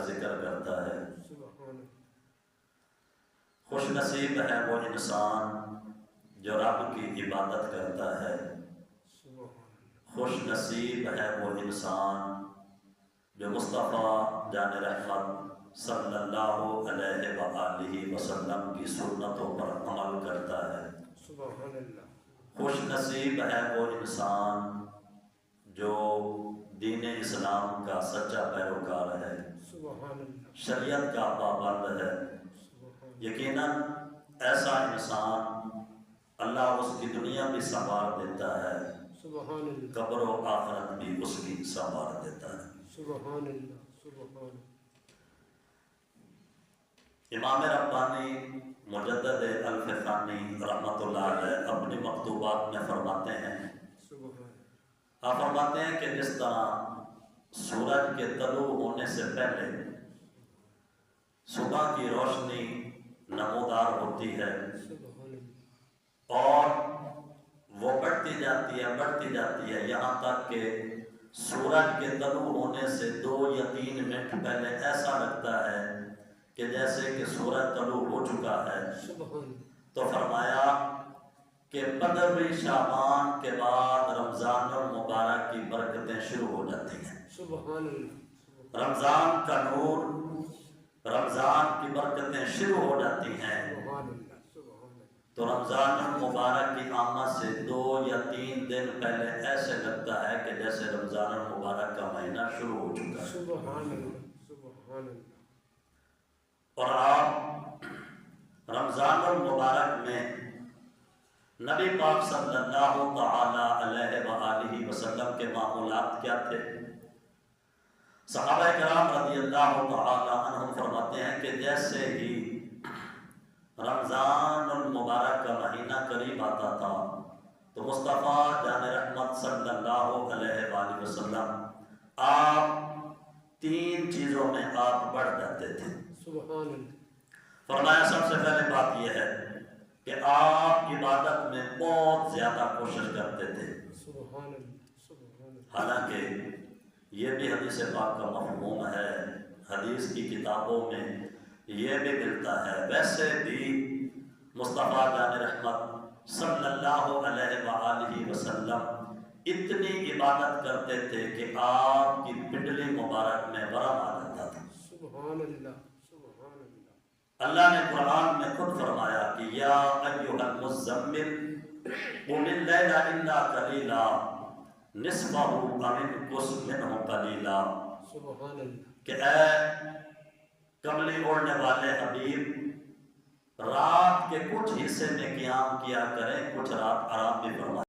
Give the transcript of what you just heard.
ذکر کرتا ہے۔ خوش نصیب ہے وہ انسان جو رب کی عبادت کرتا ہے، خوش نصیب ہے وہ انسان جو مصطفیٰ جان رحمت صلی اللہ علیہ وآلہ وسلم کی سنتوں پر عمل کرتا ہے۔ خوش نصیب ہے وہ انسان جو دین اسلام کا سچا پیروکار ہے، شریعت کا پابند ہے۔ یقیناً ایسا انسان اللہ اس کی دنیا بھی سنوار دیتا ہے، قبر و آخرت بھی اس کی سنوار دیتا ہے۔ امام ربانی مجدد الفقانی رحمۃ اللہ علیہ اپنی مکتوبات میں فرماتے ہیں، آپ فرماتے ہیں کہ جس طرح سورج کے طلوع ہونے سے پہلے صبح کی روشنی نمودار ہوتی ہے اور وہ بڑھتی جاتی ہے یہاں تک کہ سورج کے طلوع ہونے سے 2 یا 3 منٹ پہلے ایسا لگتا ہے کہ جیسے کہ سورج طلوع ہو چکا ہے، تو فرمایا کہ 15ویں شعبان کے بعد رمضان المبارک کی برکتیں شروع ہو جاتی ہیں۔ رمضان کا نور، رمضان کی برکتیں شروع ہو جاتی ہیں، تو رمضان المبارک کی آمد سے 2 یا 3 دن پہلے ایسے لگتا ہے کہ جیسے رمضان المبارک کا مہینہ شروع ہو چکا ہے۔ اور آپ رمضان المبارک میں نبی پاک صلی اللہ تعالی علیہ وآلہ وسلم کے معمولات کیا تھے؟ صحابہ کرام رضی اللہ تعالی عنہم فرماتے ہیں کہ جیسے ہی رمضان المبارک کا مہینہ قریب آتا تھا تو مصطفیٰ جان رحمت صلی اللہ علیہ وآلہ وسلم آپ 3 چیزوں میں آپ بڑھ جاتے تھے۔ فرمایا سب سے پہلے بات یہ ہے کہ آپ عبادت میں بہت زیادہ کوشش کرتے تھے، حالانکہ یہ بھی حدیث پاک کا مفہوم ہے، حدیث کی کتابوں میں یہ بھی ملتا ہے۔ ویسے بھی مصطفیٰ جان رحمت صلی اللہ علیہ وآلہ وسلم اتنی عبادت کرتے تھے کہ آپ کی پنڈلی مبارک میں ورم آ جاتا تھا۔ اللہ نے قرآن میں خود فرمایا کہ یا ایھا المزمل قم اللیل الا قلیلا نصفہ او انقص منہ قلیلا، کہ اے کملی اوڑھنے والے حبیب، رات کے کچھ حصے میں قیام کیا کریں، کچھ رات آرام بھی فرمائیں۔